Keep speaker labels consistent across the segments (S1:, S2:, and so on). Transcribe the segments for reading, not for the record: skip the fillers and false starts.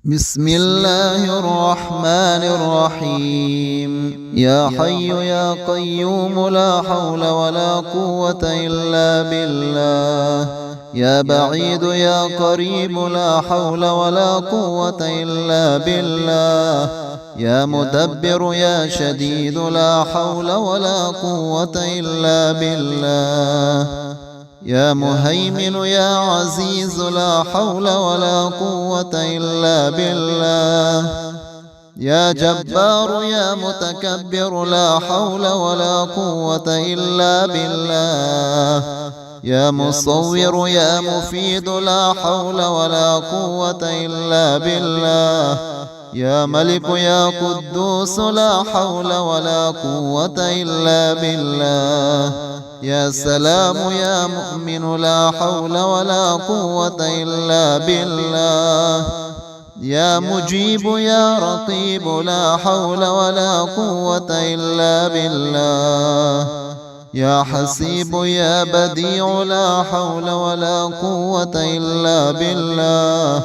S1: بسم الله الرحمن الرحيم. يا حي يا قيوم لا حول ولا قوة إلا بالله. يا بعيد يا قريب لا حول ولا قوة إلا بالله. يا مدبر يا شديد لا حول ولا قوة إلا بالله. يا مهيمن يا عزيز لا حول ولا قوة إلا بالله. يا جبار يا متكبر لا حول ولا قوة إلا بالله. يا مصور يا مفيد لا حول ولا قوة إلا بالله. يا ملك يا قدوس لا حول ولا قوة إلا بالله. يا سلام يا مؤمن لا حول ولا قوة إلا بالله. يا مجيب يا رقيب لا حول ولا قوة إلا بالله. يا حسيب يا بديع لا حول ولا قوة إلا بالله.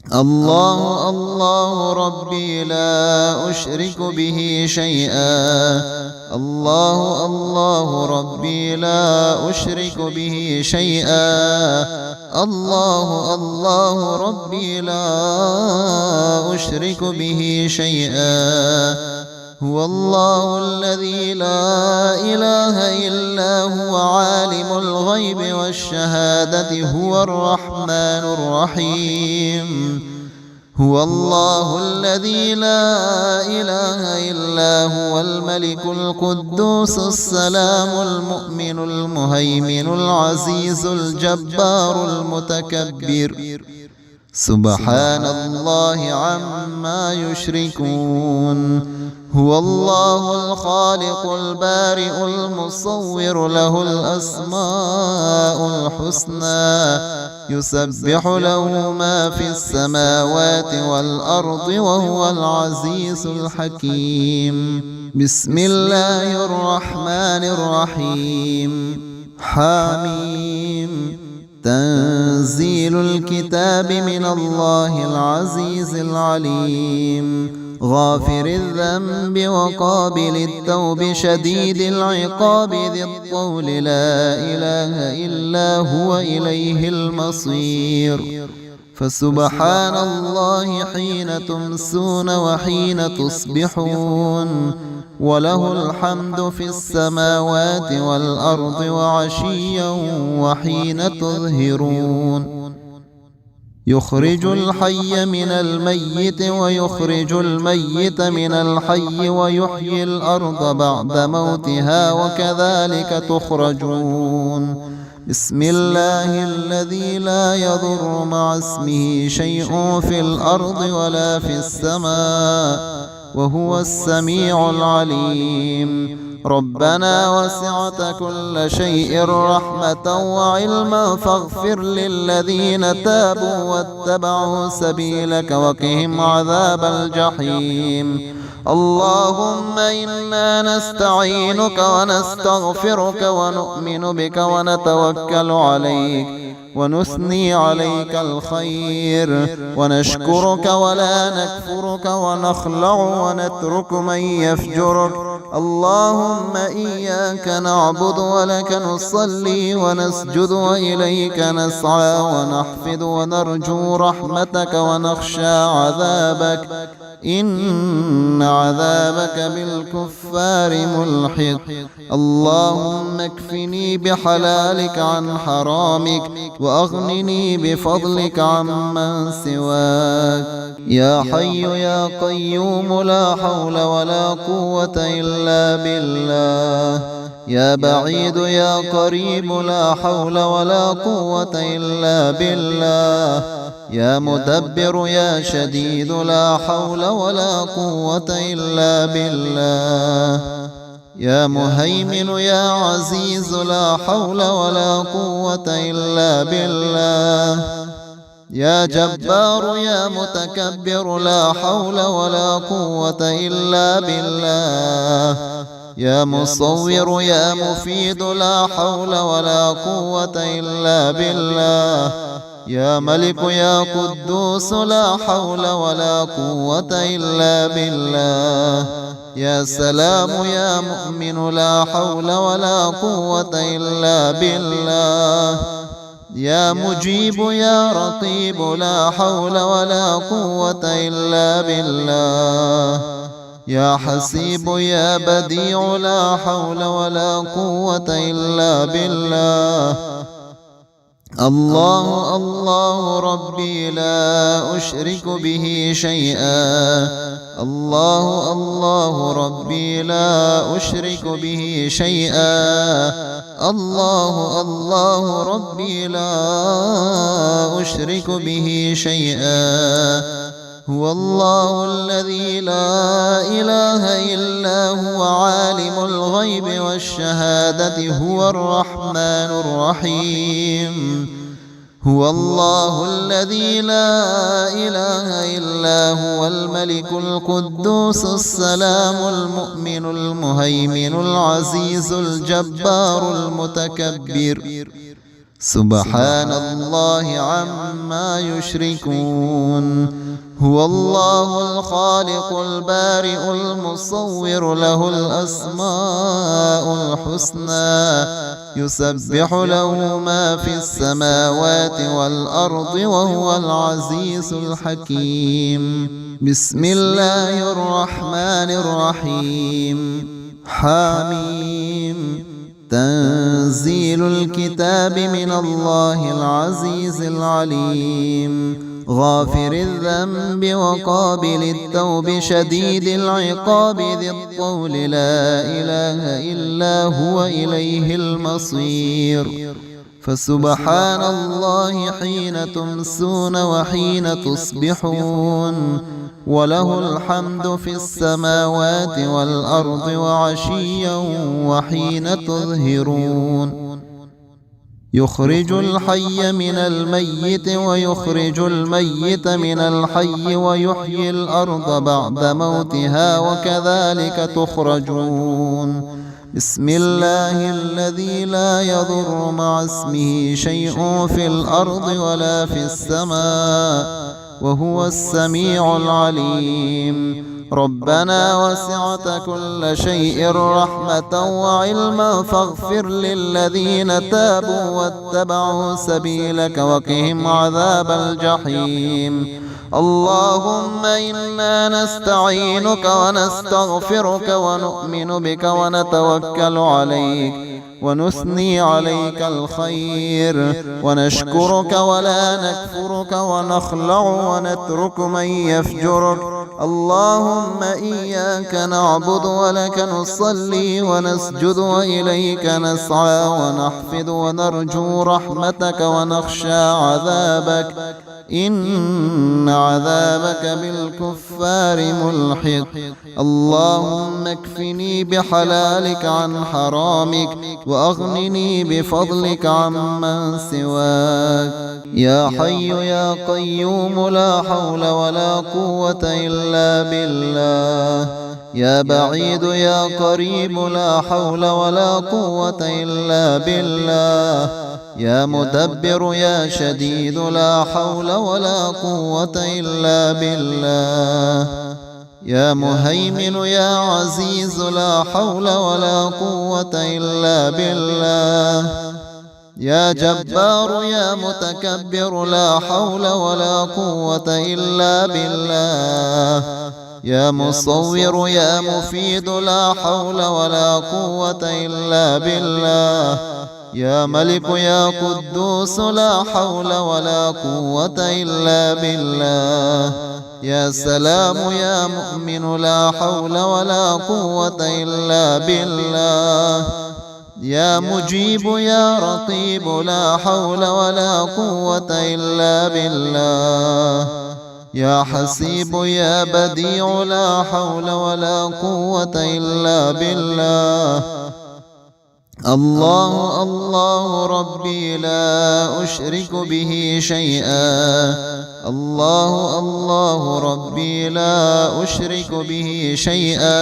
S1: الله الله ربي لا أشرك به شيئا. الله الله ربي لا أشرك به شيئا. الله الله ربي لا أشرك به شيئا. هو الله الذي لا إله إلا هو عالم الغيب والشهادة هو الرحمن الرحيم. هو الله الذي لا إله إلا هو الملك القدوس السلام المؤمن المهيمن العزيز الجبار المتكبر. سبحان الله عما يشركون. هو الله الخالق البارئ المصور له الأسماء الحسنى يسبح له ما في السماوات والأرض وهو العزيز الحكيم. بسم الله الرحمن الرحيم. حاميم. تنزيل الكتاب من الله العزيز العليم. غافر الذنب وقابل التوب شديد العقاب ذي الطول لا إله إلا هو إليه المصير. فسبحان الله حين تمسون وحين تصبحون. وله الحمد في السماوات والأرض وعشيا وحين تظهرون. يخرج الحي من الميت ويخرج الميت من الحي ويحيي الأرض بعد موتها وكذلك تخرجون. بسم الله الذي لا يضر مع اسمه شيء في الأرض ولا في السماء وهو السميع العليم. ربنا وسعت كل شيء رحمة وعلما فاغفر للذين تابوا واتبعوا سبيلك وقهم عذاب الجحيم. اللهم إنا نستعينك ونستغفرك ونؤمن بك ونتوكل عليك ونثني عليك الخير ونشكرك ولا نكفرك ونخلع ونترك من يفجرك. اللهم إياك نعبد ولك نصلي ونسجد وإليك نسعى ونحفظ ونرجو رحمتك ونخشى عذابك إن عذابك بالكفار ملحق. اللهم اكفني بحلالك عن حرامك وأغنني بفضلك عمن سواك. يا حي يا قيوم لا حول ولا قوة إلا بالله. يا بعيد يا قريب لا حول ولا قوة إلا بالله. يا مدبر يا شديد لا حول ولا قوة إلا بالله. يا مهيمن يا عزيز لا حول ولا قوة إلا بالله. يا جبار يا متكبر لا حول ولا قوة إلا بالله. يا مصور يا مفيد لا حول ولا قوة إلا بالله. يا ملك يا قدوس لا حول ولا قوة إلا بالله. يا سلام يا مؤمن لا حول ولا قوة إلا بالله. يا مجيب يا رقيب لا حول ولا قوة إلا بالله. يا حسيب يا بديع لا حول ولا قوة إلا بالله. الله الله ربي لا أشرك به شيئا. الله الله ربي لا أشرك به شيئا. الله الله ربي لا أشرك به شيئا. هو الله الذي لا إله إلا هو عالم الغيب والشهادة هو الرحمن الرحيم. هو الله الذي لا إله إلا هو الملك القدوس السلام المؤمن المهيمن العزيز الجبار المتكبر. سبحان الله عما يشركون. هو الله الخالق البارئ المصور له الأسماء الحسنى يسبح له ما في السماوات والأرض وهو العزيز الحكيم. بسم الله الرحمن الرحيم. حميم. تنزيل الكتاب من الله العزيز العليم. غافر الذنب وقابل التوب شديد العقاب ذي الطول لا إله إلا هو إليه المصير. فسبحان الله حين تمسون وحين تصبحون. وله الحمد في السماوات والأرض وعشيا وحين تظهرون. يخرج الحي من الميت ويخرج الميت من الحي ويحيي الأرض بعد موتها وكذلك تخرجون. بسم الله الذي لا يضر مع اسمه شيء في الأرض ولا في السماء وهو السميع العليم. ربنا وسعت كل شيء رحمة وعلما فاغفر للذين تابوا واتبعوا سبيلك وقهم عذاب الجحيم. اللهم إنا نستعينك ونستغفرك ونؤمن بك ونتوكل عليك ونثني عليك الخير ونشكرك ولا نكفرك ونخلع ونترك من يفجرك. اللهم إياك نعبد ولك نصلي ونسجد وإليك نسعى ونحفظ ونرجو رحمتك ونخشى عذابك إن عذابك بالكفار ملحق. اللهم اكفني بحلالك عن حرامك وأغنني بفضلك عمن سواك. يا حي يا قيوم لا حول ولا قوة إلا بالله. يا بعيد يا قريب لا حول ولا قوة إلا بالله. يا مدبر يا شديد لا حول ولا قوة إلا بالله. يا مهيمن يا عزيز لا حول ولا قوة إلا بالله. يا جبار يا متكبر لا حول ولا قوة إلا بالله. يا مصور يا مفيد لا حول ولا قوة إلا بالله. يا ملك يا قدوس لا حول ولا قوة إلا بالله. يا سلام يا مؤمن لا حول ولا قوة إلا بالله. يا مجيب يا رقيب لا حول ولا قوة إلا بالله. يا حسيب يا بديع لا حول ولا قوة إلا بالله. الله الله ربي لا أشرك به شيئا. الله الله ربي لا أشرك به شيئا.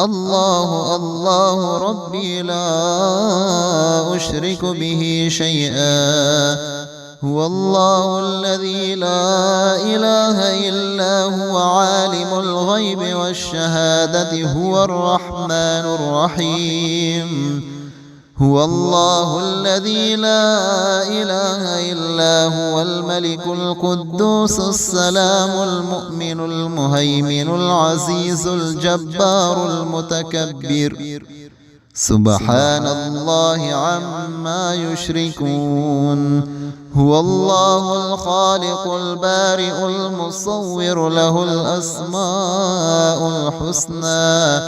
S1: الله الله ربي لا أشرك به شيئا. هو الله الذي لا إله إلا هو عالم الغيب والشهادة هو الرحمن الرحيم هو الله الذي لا إله إلا هو الملك القدوس السلام المؤمن المهيمن العزيز الجبار المتكبر سبحان الله عما يشركون هو الله الخالق البارئ المصور له الأسماء الحسنى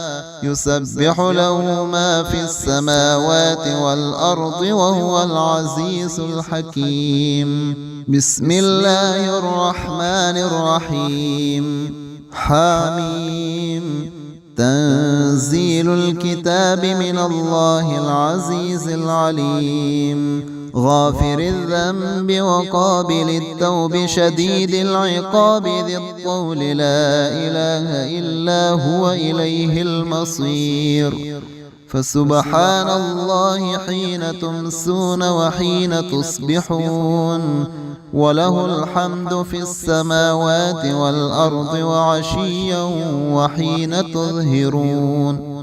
S1: يسبح له ما في السماوات والأرض وهو العزيز الحكيم بسم الله الرحمن الرحيم حميم تنزيل الكتاب من الله العزيز العليم غافر الذنب وقابل التوب شديد العقاب ذي الطول لا إله إلا هو إليه المصير فسبحان الله حين تمسون وحين تصبحون وله الحمد في السماوات والأرض وعشيا وحين تظهرون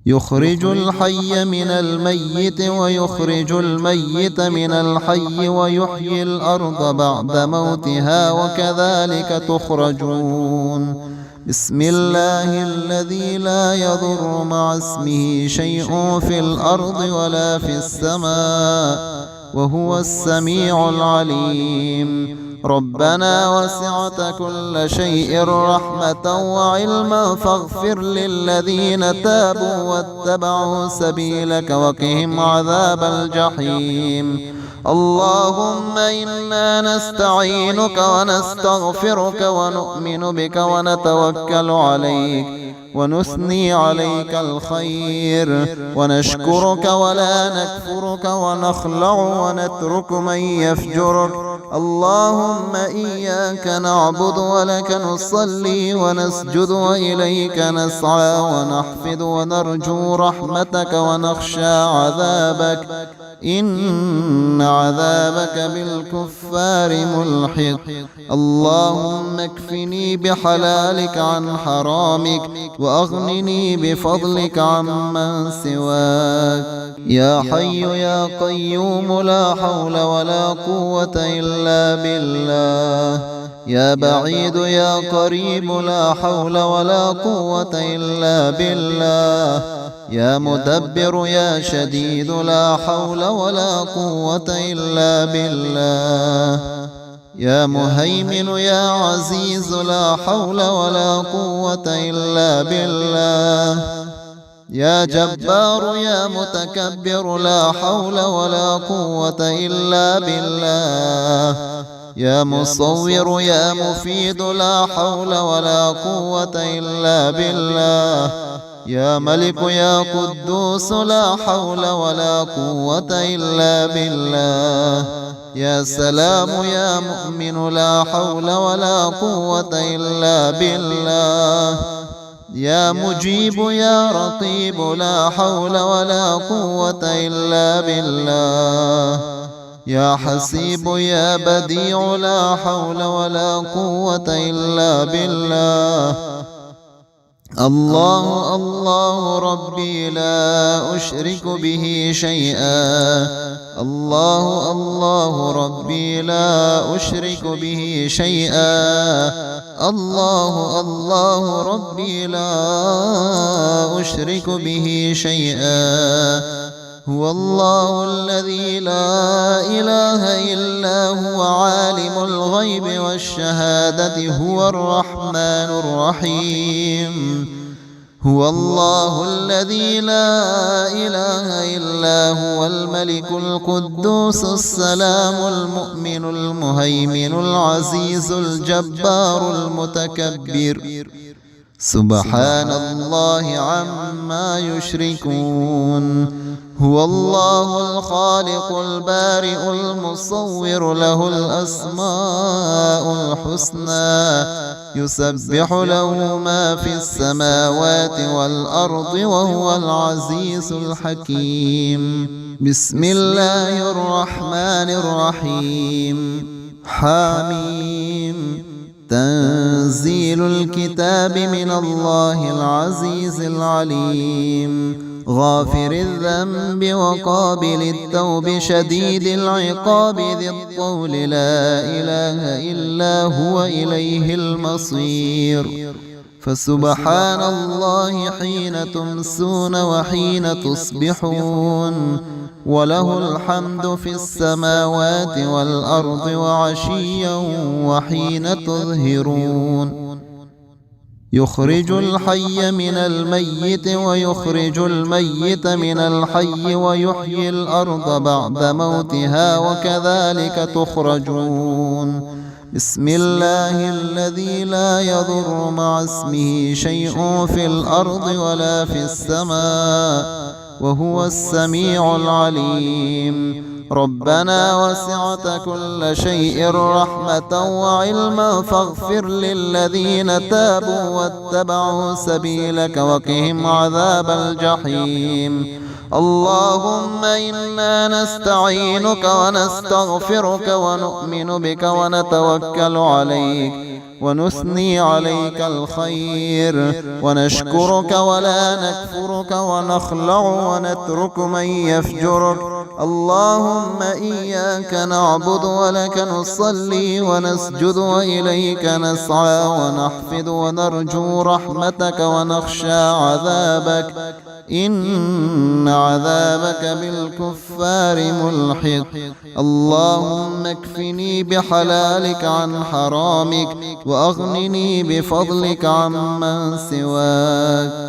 S1: يخرج الحي من الميت ويخرج الميت من الحي ويحيي الأرض بعد موتها وكذلك تخرجون بسم الله الذي لا يضر مع اسمه شيء في الأرض ولا في السماء وهو السميع العليم ربنا وسعت كل شيء رحمة وعلما فاغفر للذين تابوا واتبعوا سبيلك وقهم عذاب الجحيم اللهم إنا نستعينك ونستغفرك ونؤمن بك ونتوكل عليك ونثني عليك الخير ونشكرك ولا نكفرك ونخلع ونترك من يفجرك اللهم إياك نعبد ولك نصلي ونسجد وإليك نسعى ونحفظ ونرجو رحمتك ونخشى عذابك إن عذابك بالكفار ملحق اللهم اكفني بحلالك عن حرامك وأغنني بفضلك عمن سواك يا حي يا قيوم لا حول ولا قوة إلا بالله يا بعيد يا قريب لا حول ولا قوة إلا بالله يا مدبر يا شديد لا حول ولا قوة إلا بالله يا مهيمن يا عزيز لا حول ولا قوة إلا بالله يا جبار يا متكبر لا حول ولا قوة إلا بالله يا مصور يا مفيد لا حول ولا قوة إلا بالله يا ملك يا قدوس لا حول ولا قوة إلا بالله يا سلام يا مؤمن لا حول ولا قوة إلا بالله يا مجيب يا رقيب لا حول ولا قوة إلا بالله يا حسيب يا بديع لا حول ولا قوة إلا بالله الله الله ربي لا أشرك به شيئا الله الله ربي لا أشرك به شيئا الله الله ربي لا أشرك به شيئا هو الله الذي لا إله إلا هو عالم الغيب والشهادة هو الرحمن الرحيم هو الله الذي لا إله إلا هو الملك القدوس السلام المؤمن المهيمن العزيز الجبار المتكبر سبحان الله عما يشركون. هو الله الخالق البارئ المصور، له الأسماء الحسنى، يسبح له ما في السماوات والأرض، وهو العزيز الحكيم. بسم الله الرحمن الرحيم. حاميم. تنزيل الكتاب من الله العزيز العليم. غافر الذنب وقابل التوب، شديد العقاب، ذي الطول، لا إله إلا هو، إليه المصير. فسبحان الله حين تمسون وحين تصبحون، وله الحمد في السماوات والأرض وعشيا وحين تظهرون. يخرج الحي من الميت ويخرج الميت من الحي، ويحيي الأرض بعد موتها، وكذلك تخرجون. بسم الله الذي لا يضر مع اسمه شيء في الأرض ولا في السماء، وهو السميع العليم. ربنا وسعت كل شيء رحمة وعلما، فاغفر للذين تابوا واتبعوا سبيلك، وقهم عذاب الجحيم. اللهم إنا نستعينك ونستغفرك ونؤمن بك ونتوكل عليك، ونثني عليك الخير، ونشكرك ولا نكفرك، ونخلع ونترك من يفجرك. اللهم إياك نعبد ولك نصلي ونسجد، وإليك نسعى ونحفد، ونرجو رحمتك ونخشى عذابك، إن عذابك بالكفار ملحق. اللهم اكفني بحلالك عن حرامك، وأغنني بفضلك عمن سواك.